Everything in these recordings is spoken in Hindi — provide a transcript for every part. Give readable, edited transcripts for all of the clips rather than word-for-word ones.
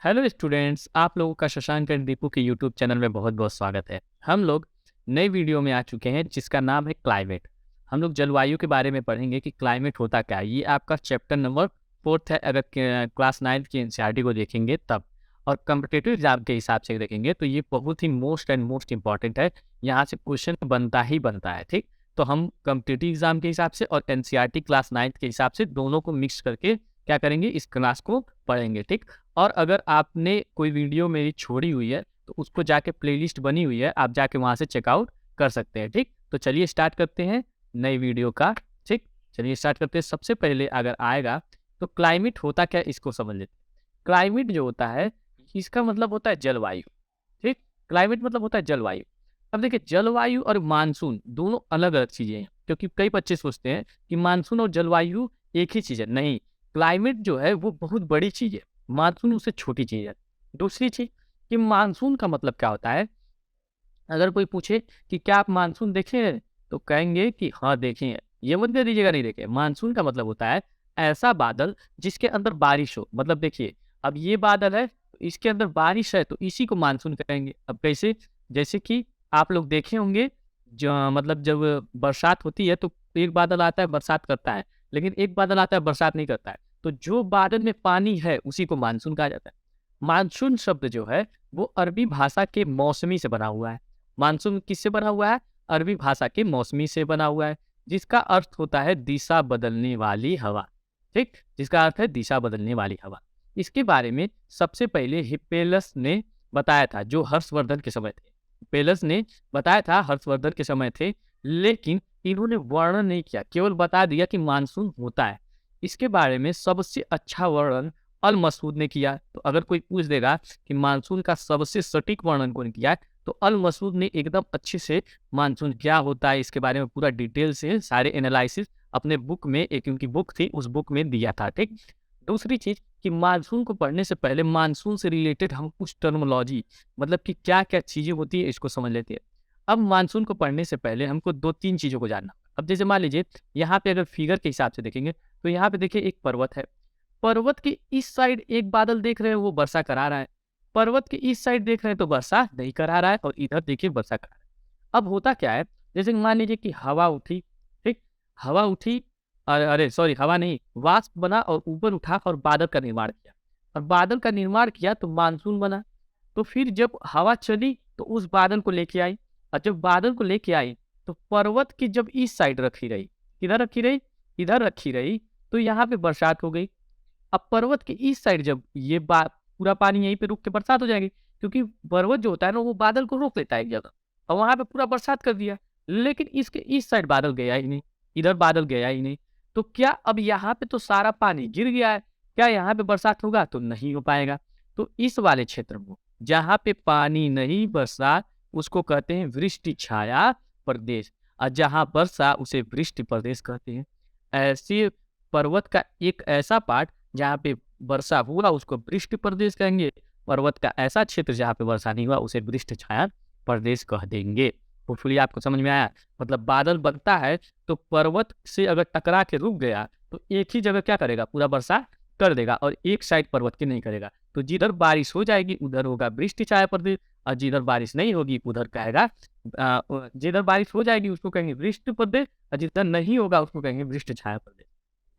हेलो स्टूडेंट्स, आप लोगों का शशांक एंड दीपू के यूट्यूब चैनल में बहुत बहुत स्वागत है। हम लोग नई वीडियो में आ चुके हैं जिसका नाम है क्लाइमेट। हम लोग जलवायु के बारे में पढ़ेंगे कि क्लाइमेट होता क्या है। ये आपका चैप्टर नंबर 4 है अगर क्लास 9 की एनसीईआरटी को देखेंगे तब। और कॉम्पिटिटिव एग्जाम के हिसाब से देखेंगे तो ये बहुत ही मोस्ट इंपॉर्टेंट है। यहाँ से क्वेश्चन बनता ही बनता है, ठीक। तो हम कॉम्पिटिटिव एग्जाम के हिसाब से और एनसीईआरटी क्लास 9 के हिसाब से दोनों को मिक्स करके क्या करेंगे, इस क्लास को पढ़ेंगे, ठीक। और अगर आपने कोई वीडियो मेरी छोड़ी हुई है तो उसको जाके प्लेलिस्ट बनी हुई है, आप जाके वहाँ से चेकआउट कर सकते हैं, ठीक। तो चलिए स्टार्ट करते हैं नई वीडियो का, ठीक। चलिए स्टार्ट करते हैं। सबसे पहले अगर आएगा तो क्लाइमेट होता क्या है इसको समझ लेते हैं। क्लाइमेट जो होता है इसका मतलब होता है जलवायु, ठीक। क्लाइमेट मतलब होता है जलवायु। अब देखिए, जलवायु और मानसून दोनों अलग अलग चीजें हैं, क्योंकि कई बच्चे सोचते हैं कि मानसून और जलवायु एक ही चीज है। नहीं, क्लाइमेट जो है वो बहुत बड़ी चीज है, मानसून उससे छोटी चीज है। दूसरी चीज कि मानसून का मतलब क्या होता है। अगर कोई पूछे कि क्या आप मानसून देखे हैं तो कहेंगे कि हाँ देखे हैं। ये मत कह दीजिएगा नहीं देखे। मानसून का मतलब होता है ऐसा बादल जिसके अंदर बारिश हो। मतलब देखिए, अब ये बादल है तो इसके अंदर बारिश है तो इसी को मानसून कहेंगे। अब कैसे, जैसे कि आप लोग देखे होंगे, जो मतलब जब बरसात होती है तो एक बादल आता है बरसात करता है, लेकिन एक बादल आता है बरसात नहीं करता है। तो जो बादल में पानी है उसी को मानसून कहा जाता है। मानसून शब्द जो है वो अरबी भाषा के मौसमी से बना हुआ है। मानसून किससे बना हुआ है? अरबी भाषा के मौसमी से बना हुआ है, जिसका अर्थ होता है दिशा बदलने वाली हवा, ठीक। जिसका अर्थ है दिशा बदलने वाली हवा। इसके बारे में सबसे पहले हिप्पेलस ने बताया था, जो हर्षवर्धन के समय थे। हिप्पेलस ने बताया था, हर्षवर्धन के समय थे, लेकिन इन्होंने वर्णन नहीं किया, केवल बता दिया कि मानसून होता है। इसके बारे में सबसे अच्छा वर्णन अल मसूद ने किया। तो अगर कोई पूछ देगा कि मानसून का सबसे सटीक वर्णन कौन किया है, तो अल मसूद ने एकदम अच्छे से मानसून क्या होता है इसके बारे में पूरा डिटेल से सारे एनालिसिस अपने बुक में, एक उनकी बुक थी उस बुक में दिया था, ठीक। दूसरी चीज कि मानसून को पढ़ने से पहले मानसून से रिलेटेड हम कुछ टर्मोलॉजी, मतलब कि क्या क्या चीजें होती है इसको समझ लेते हैं। अब मानसून को पढ़ने से पहले हमको दो तीन चीजों को जानना। अब जैसे मान लीजिए, यहाँ पे अगर फिगर के हिसाब से देखेंगे तो यहाँ पे देखिए एक पर्वत है। पर्वत के इस साइड एक बादल देख रहे हैं वो वर्षा करा रहा है, पर्वत के इस साइड देख रहे हैं तो वर्षा नहीं करा रहा है, और इधर देखिए वर्षा करा रहा है। अब होता क्या है, जैसे मान लीजिए कि हवा उठी, ठीक। हवा उठी, अरे सॉरी, हवा नहीं, वाष्प बना और ऊपर उठा और बादल का निर्माण किया, और बादल का निर्माण किया तो मानसून बना। तो फिर जब हवा चली तो उस बादल को लेके आई, और जब बादल को लेके आई तो पर्वत की जब इस साइड रखी रही, किधर रखी रही, इधर रखी रही, तो यहाँ पे बरसात हो गई। अब पर्वत के इस साइड जब ये पूरा पानी यहीं पे रुक के बरसात हो जाएगी, क्योंकि पर्वत जो होता है ना वो बादल को रोक लेता है एक जगह, और वहां पे पूरा बरसात कर दिया। लेकिन इसके इस साइड बादल गया ही नहीं, इधर बादल गया ही नहीं। तो क्या अब यहाँ पे तो सारा पानी गिर गया है, क्या यहाँ पे बरसात होगा? तो नहीं हो पाएगा। तो इस वाले क्षेत्र को, जहाँ पे पानी नहीं बरसा, उसको कहते हैं वृष्टि छाया प्रदेश, और जहाँ वर्षा उसे वृष्टि प्रदेश कहते हैं। ऐसे पर्वत का एक ऐसा पार्ट जहाँ पे वर्षा हुआ उसको वृष्टि प्रदेश कहेंगे, पर्वत का ऐसा क्षेत्र जहाँ पे वर्षा नहीं हुआ उसे वृष्टि छाया प्रदेश कह देंगे। होपफुली आपको समझ में आया। मतलब बादल बनता है तो पर्वत से अगर टकरा के रुक गया तो एक ही जगह क्या करेगा, पूरा वर्षा कर देगा, और एक साइड पर्वत की नहीं करेगा। तो जिधर बारिश हो जाएगी उधर होगा वृष्टि छाया प्रदेश, और जिधर बारिश नहीं होगी उधर कहेगा, जिधर बारिश हो जाएगी उसको कहेंगे वृष्टि प्रदेश, और जिधर नहीं होगा उसको कहेंगे वृष्टि छाया प्रदेश।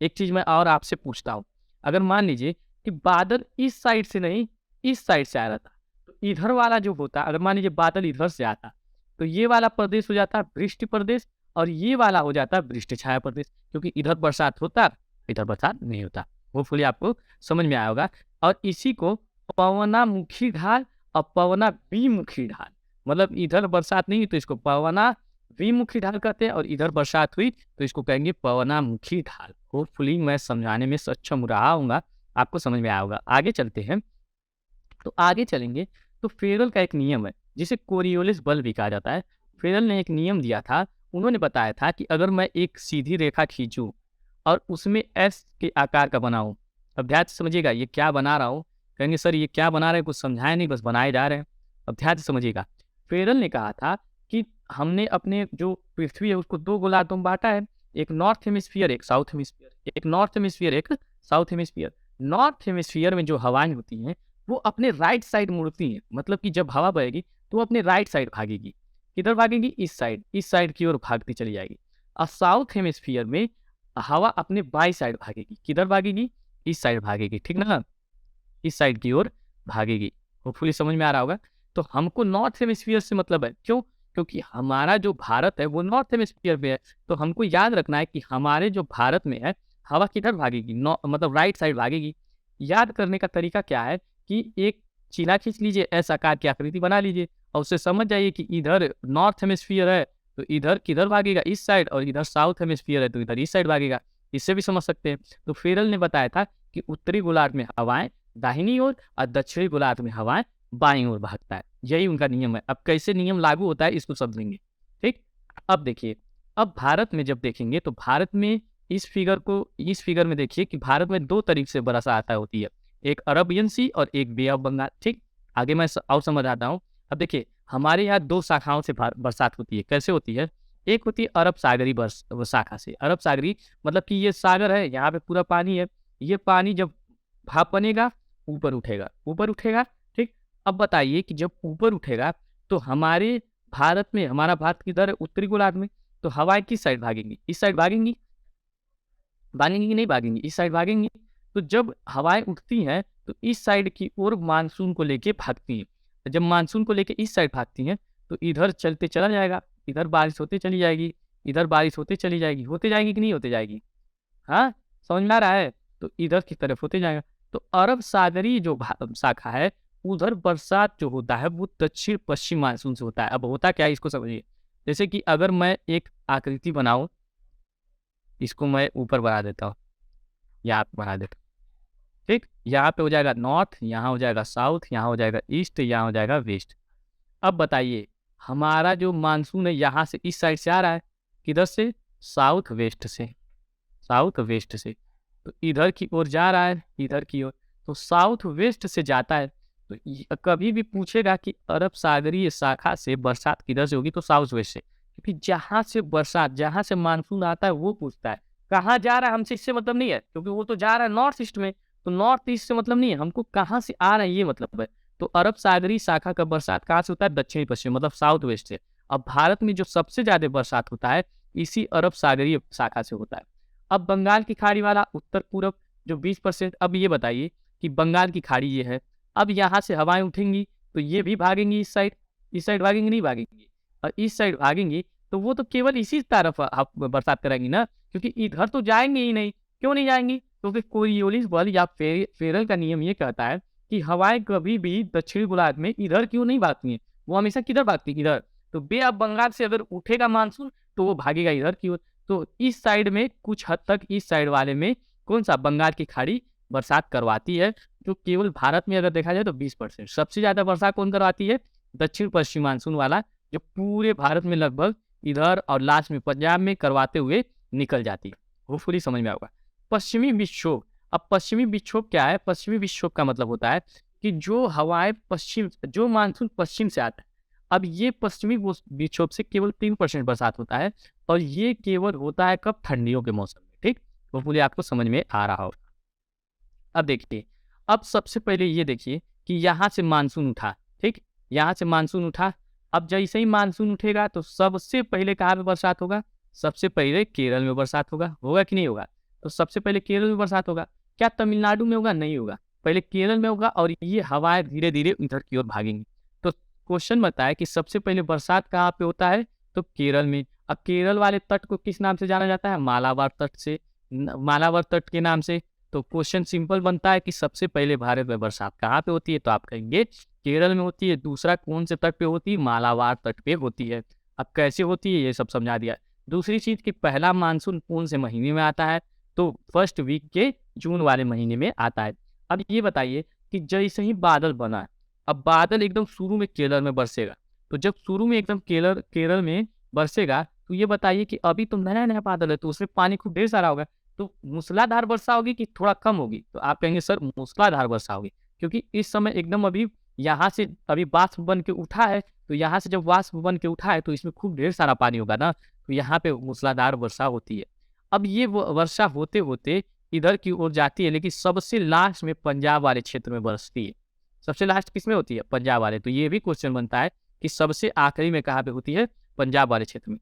एक चीज मैं और आपसे पूछता हूँ, अगर मान लीजिए कि बादल इस साइड से नहीं इस साइड से आ रहा था, तो इधर वाला जो होता, अगर मान लीजिए बादल इधर से आता तो ये वाला प्रदेश हो जाता वृष्टि प्रदेश, और ये वाला हो जाता वृष्टि छाया प्रदेश, क्योंकि इधर बरसात होता इधर बरसात नहीं होता। होपफुली आपको समझ में आया होगा। और इसी को पवनामुखी ढाल और पवना विमुखी ढाल, मतलब इधर बरसात नहीं तो इसको पवना विमुखी ढाल कहते हैं, और इधर बरसात हुई तो इसको कहेंगे पवनामुखी ढाल। होपफुली मैं समझाने में सक्षम रहा हूँगा, आपको समझ में आया होगा। आगे चलते हैं। तो आगे चलेंगे तो फेरल का एक नियम है जिसे कोरियोलिस बल भी कहा जाता है। फेरल ने एक नियम दिया था, उन्होंने बताया था कि अगर मैं एक सीधी रेखा खींचूं और उसमें एस के आकार का बनाऊं। अब ध्यान से समझिएगा ये क्या बना रहा हूँ। कहेंगे सर ये क्या बना रहे हैं, कुछ समझाया नहीं, बस बनाए जा रहे हैं। अब ध्यान से समझिएगा, फेरल ने कहा था कि हमने अपने जो पृथ्वी है उसको दो गोलार्धों में बांटा है, एक नॉर्थ हेमिस्फीयर एक साउथ हेमिस्फीयर, एक नॉर्थ हेमिस्फीयर एक साउथ हेमिस्फीयर। नॉर्थ हेमिस्फीयर में जो हवाएं होती हैं वो अपने राइट साइड मुड़ती हैं, मतलब कि जब हवा बहेगी तो वो अपने राइट साइड भागेगी। किधर भागेगी? इस साइड की ओर भागती चली जाएगी। और साउथ हेमिस्फीयर में हवा अपने बाई साइड भागेगी। किधर भागेगी? इस साइड भागेगी, ठीक ना? इस साइड की ओर भागेगी। होपफुली समझ में आ रहा होगा। तो हमको नॉर्थ हेमिस्फीयर से मतलब है, क्यों? क्योंकि हमारा जो भारत है वो नॉर्थ हेमिस्फीयर पे है। तो हमको याद रखना है कि हमारे जो भारत में है हवा किधर भागेगी? मतलब राइट साइड भागेगी। याद करने का तरीका क्या है कि एक चीला खींच लीजिए, एस आकार की आकृति बना लीजिए और उससे समझ जाइए कि इधर नॉर्थ हेमिस्फीयर है तो इधर किधर भागेगा? इस साइड, और इधर साउथ हेमिस्फीयर है तो इधर इस साइड भागेगा। इससे भी समझ सकते हैं। तो फेरल ने बताया था कि उत्तरी गोलार्ध में हवाएं दाहिनी ओर और दक्षिणी गोलार्ध में हवाएं बाईं ओर भागता है। यही उनका नियम है। अब कैसे नियम लागू होता है इसको समझेंगे, ठीक? अब देखिए, अब भारत में जब देखेंगे तो भारत में इस फिगर में देखिए कि भारत में दो तरीके से बरसात होती है, एक अरबियन सी और एक बे ऑफ बंगाल, ठीक? आगे मैं और समझ आता हूँ। अब देखिए, हमारे यहाँ दो शाखाओं से बरसात होती है। कैसे होती है? एक होती है अरब सागरी शाखा से। अरब सागरी मतलब कि ये सागर है, यहाँ पे पूरा पानी है। ये पानी जब भाप बनेगा ऊपर उठेगा, ठीक? अब बताइए कि जब ऊपर उठेगा तो हमारा भारत किधर है? उत्तरी गोलार्ध में। तो हवाएं किस साइड भागेंगी? इस साइड भागेंगी। भागेंगी कि नहीं भागेंगी? इस साइड भागेंगी। तो जब हवाएं उठती हैं तो इस साइड की ओर मानसून को लेके भागती हैं। जब मानसून को लेके इस साइड भागती हैं तो इधर चलते चला जाएगा, इधर बारिश होते चली जाएगी, इधर बारिश होते चली जाएगी। होते जाएगी कि नहीं होते जाएगी? हाँ, समझ में आ रहा है? तो इधर की तरफ होते जाएगा। तो अरब सागरी जो शाखा है उधर बरसात जो होता है वो दक्षिण पश्चिम मानसून से होता है। अब होता क्या है इसको समझिए। जैसे कि अगर मैं एक आकृति बनाऊं, इसको मैं ऊपर बना देता हूँ, यहाँ पे बना देता हूँ, ठीक? यहाँ पे हो जाएगा नॉर्थ, यहाँ हो जाएगा साउथ, यहाँ हो जाएगा ईस्ट, यहाँ हो जाएगा वेस्ट। अब बताइए, हमारा जो मानसून है यहाँ से इस साइड से आ रहा है, किधर से? साउथ वेस्ट से। साउथ वेस्ट से तो इधर की ओर जा रहा है, इधर की ओर। तो साउथ वेस्ट से जाता है। तो कभी भी पूछेगा कि अरब सागरीय शाखा से बरसात किधर से होगी, तो साउथ वेस्ट से। क्योंकि जहां से मानसून आता है वो पूछता है। कहाँ जा रहा है हमसे इससे मतलब नहीं है, क्योंकि वो तो जा रहा है नॉर्थ ईस्ट में। तो नॉर्थ ईस्ट से मतलब नहीं है, हमको कहाँ से आ रहा है ये मतलब है। तो अरब सागरीय शाखा का बरसात कहाँ से होता है? दक्षिणी पश्चिम, मतलब साउथ वेस्ट से। अब भारत में जो सबसे ज्यादा बरसात होता है इसी अरब सागरीय शाखा से होता है। अब बंगाल की खाड़ी वाला उत्तर पूरब जो 20%। अब ये बताइए कि बंगाल की खाड़ी ये है। अब यहाँ से हवाएं उठेंगी तो ये भी भागेंगी इस साइड भागेंगी नहीं भागेंगी? और इस साइड भागेंगी तो वो तो केवल इसी तरफ बरसात कराएंगी ना, क्योंकि इधर तो जाएंगे ही नहीं। क्यों नहीं जाएंगी? क्योंकि कोरियोलिस बल या फेरल का नियम ये कहता है कि हवाएं कभी भी दक्षिणी गोलार्ध में इधर क्यों नहीं भागती हैं, वो हमेशा किधर भागती? इधर। तो बे ऑफ बंगाल से अगर उठेगा मानसून तो वो भागेगा इधर की ओर। तो इस साइड में कुछ हद तक इस साइड वाले में कौन सा? बंगाल की खाड़ी बरसात करवाती है, जो केवल भारत में अगर देखा जाए तो 20%। सबसे ज्यादा बरसात कौन करवाती है? दक्षिण पश्चिम मानसून वाला, जो पूरे भारत में लगभग इधर और लास्ट में पंजाब में करवाते हुए निकल जाती है। होपफुली समझ में आएगा। पश्चिमी विक्षोभ। अब पश्चिमी विक्षोभ क्या है? पश्चिमी विक्षोभ का मतलब होता है कि जो मानसून पश्चिम से आता है। अब ये पश्चिमी विक्षोभ से केवल 3% बरसात होता है, और ये केवल होता है कब? ठंडियों के मौसम में, ठीक? वो पूरी आपको समझ में आ रहा हो। अब देखिए, अब सबसे पहले ये देखिए कि यहाँ से मानसून उठा, ठीक? यहाँ से मानसून उठा। अब जैसे ही मानसून उठेगा तो सबसे पहले कहाँ पे बरसात होगा? सबसे पहले केरल में बरसात होगा कि नहीं होगा? तो सबसे पहले केरल में बरसात होगा। क्या तमिलनाडु में होगा? नहीं होगा। पहले केरल में होगा और ये हवाएं धीरे धीरे इधर की ओर भागेंगी। तो क्वेश्चन बताया कि सबसे पहले बरसात कहाँ पे होता है? तो केरल में। अब केरल वाले तट को किस नाम से जाना जाता है? मालाबार तट से, मालाबार तट के नाम से। तो क्वेश्चन सिंपल बनता है कि सबसे पहले भारत में बरसात कहाँ पे होती है? तो आप कहेंगे केरल में होती है। दूसरा कौन से तट पे होती है? मालाबार तट पे होती है। अब कैसे होती है ये सब समझा दिया। दूसरी चीज कि पहला मानसून कौन से महीने में आता है? तो फर्स्ट वीक के जून वाले महीने में आता है। अब ये बताइए कि जैसे ही बादल बना, अब बादल एकदम शुरू में केरल में बरसेगा। तो जब शुरू में एकदम केरल में बरसेगा तो ये बताइए कि अभी तो नया नया बादल है तो उसमें पानी खूब ढेर सारा होगा। तो मूसलाधार वर्षा होगी कि थोड़ा कम होगी? तो आप कहेंगे सर मूसलाधार वर्षा होगी, क्योंकि इस समय एकदम अभी यहाँ से अभी वाष्प बन के उठा है। तो यहाँ से जब वाष्प बन के उठा है तो इसमें खूब ढेर सारा पानी होगा ना, तो यहाँ पे मूसलाधार वर्षा होती है। अब ये वर्षा होते होते इधर की ओर जाती है, लेकिन सबसे लास्ट में पंजाब वाले क्षेत्र में बरसती है। सबसे लास्ट किस में होती है? पंजाब वाले। तो ये भी क्वेश्चन बनता है कि सबसे आखिरी में कहाँ पे होती है? पंजाब वाले क्षेत्र में।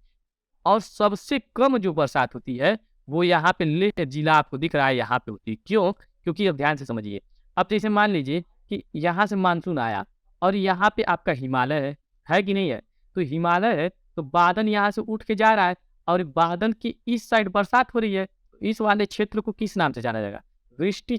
और सबसे कम जो बरसात होती है, वो यहाँ पे लेह जिला आपको दिख रहा है, यहाँ पे होती है। क्यों? क्योंकि अब ध्यान से समझिए। अब जैसे मान लीजिए कि यहाँ से मानसून आया और यहाँ पे आपका हिमालय है कि नहीं है? तो हिमालय है, तो बादल यहाँ से उठ के जा रहा है और बादल की इस साइड बरसात हो रही है। तो इस वाले क्षेत्र को किस नाम से जाना जाएगा? वृष्टि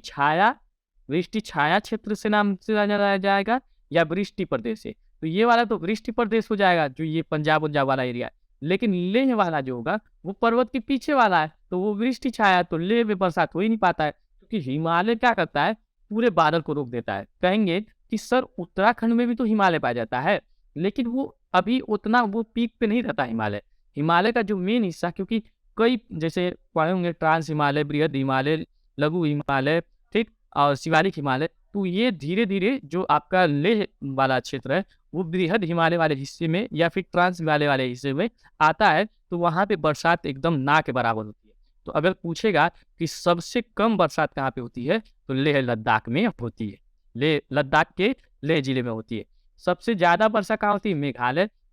छाया क्षेत्र से नाम से जाना जाएगा या वृष्टि प्रदेश से? तो ये वाला तो वृष्टि प्रदेश हो जाएगा, जो ये पंजाब वाला एरिया है। लेकिन लेह वाला जो होगा वो पर्वत के पीछे वाला है, तो वो वृष्टि छाया, तो लेह में बरसात हो ही नहीं पाता है, क्योंकि हिमालय क्या करता है? पूरे बादल को रोक देता है। कहेंगे कि सर उत्तराखंड में भी तो हिमालय पाया जाता है, लेकिन वो अभी उतना वो पीक पे नहीं रहता हिमालय। हिमालय का जो मेन हिस्सा, क्योंकि कई जैसे पढ़े होंगे ट्रांस हिमालय, बृहद हिमालय, लघु हिमालय, ठीक, और शिवालिक हिमालय, तो ये धीरे-धीरे जो आपका लेह वाला क्षेत्र है, वो बृहद हिमालय वाले हिस्से में या फिर ट्रांस हिमालय वाले हिस्से में आता है, तो वहाँ पे बरसात एकदम ना के बराबर होती है। तो अगर पूछेगा कि सबसे कम बरसात कहाँ पे होती है, तो लेह लद्दाख में होती है। लद्दाख के लेह जिले में होती है। सबसे ज़्यादा वर्षा कहाँ होती है?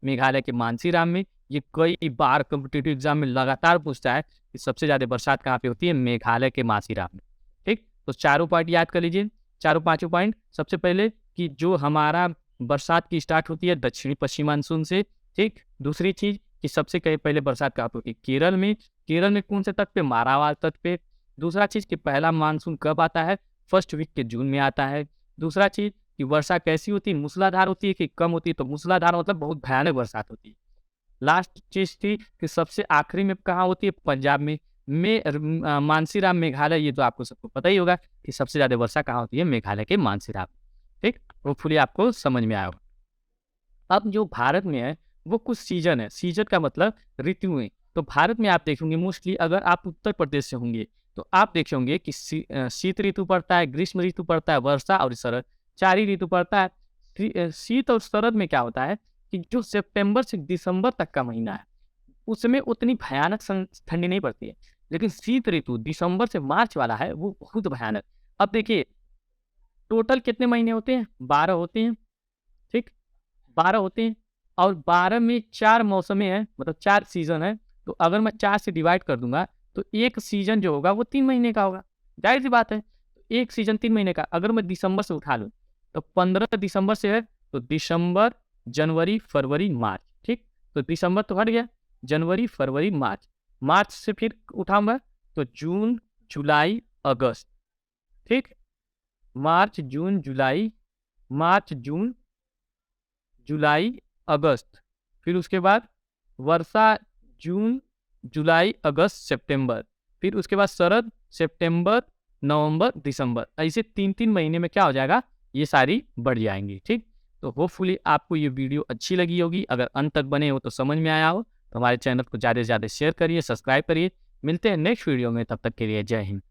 मेघालय के मानसीराम में। ये कई बार कॉम्पिटिटिव एग्जाम में लगातार पूछता है कि सबसे ज़्यादा बरसात कहाँ पे होती है? मेघालय के मानसीराम में। ठीक, तो चारों पॉइंट याद कर लीजिए, चारों पांचों पॉइंट। सबसे पहले कि जो हमारा बरसात की स्टार्ट होती है दक्षिणी पश्चिम मानसून से। ठीक, दूसरी चीज कि सबसे पहले बरसात कहाँ पे होती है? केरल में कौन से तट पे? मारावाल तट पे। दूसरा चीज कि पहला मानसून कब आता है? फर्स्ट वीक के जून में आता है। दूसरा चीज कि वर्षा कैसी होती है? मूसलाधार होती है कि कम होती है? तो मूसलाधार मतलब बहुत भयानक बरसात होती है। लास्ट चीज थी कि सबसे आखिरी में कहाँ होती है? पंजाब में मानसीराम मेघालय। ये तो आपको सबको पता ही होगा कि सबसे ज्यादा वर्षा कहाँ होती है? मेघालय के मानसीराम। ठीक, होपफुली आपको समझ में आया होगा। अब जो भारत में है वो कुछ सीजन है। सीजन का मतलब ऋतुएं। तो भारत में आप देखेंगे मोस्टली, अगर आप उत्तर प्रदेश से होंगे तो आप देखे होंगे कि शीत ऋतु पड़ता है, ग्रीष्म ऋतु पड़ता है, वर्षा और शरद, 4 ही ऋतु पड़ता है। शीत और शरद में क्या होता है कि जो सितंबर से दिसंबर तक का महीना है उसमें उतनी भयानक ठंडी नहीं पड़ती है। लेकिन शीत ऋतु दिसंबर से मार्च वाला है वो बहुत भयानक। अब देखिए टोटल कितने महीने होते हैं? 12 होते हैं। ठीक, 12 होते हैं और 12 में 4 मौसमें हैं, मतलब 4 सीजन है। तो अगर मैं 4 से डिवाइड कर दूंगा तो एक सीजन जो होगा वो 3 महीने का होगा। जाहिर सी बात है, एक सीजन 3 महीने का। अगर मैं दिसंबर से उठा लूँ तो 15 दिसंबर से है, तो दिसंबर, जनवरी, फरवरी, मार्च। ठीक, तो दिसंबर तो हट गया, जनवरी, फरवरी, मार्च। मार्च से फिर उठाऊंगा तो जून, जुलाई, अगस्त। ठीक, मार्च, जून, जुलाई, अगस्त। फिर उसके बाद वर्षा, जून, जुलाई, अगस्त, सितंबर। फिर उसके बाद शरद, सितंबर, नवंबर, दिसंबर। ऐसे 3-3 महीने में क्या हो जाएगा? ये सारी बढ़ जाएंगी। ठीक, तो होपफुली आपको ये वीडियो अच्छी लगी होगी। अगर अंत तक बने हो तो समझ में आया हो तो हमारे चैनल को ज़्यादा से ज़्यादा शेयर करिए, सब्सक्राइब करिए। मिलते हैं नेक्स्ट वीडियो में, तब तक के लिए जय हिंद।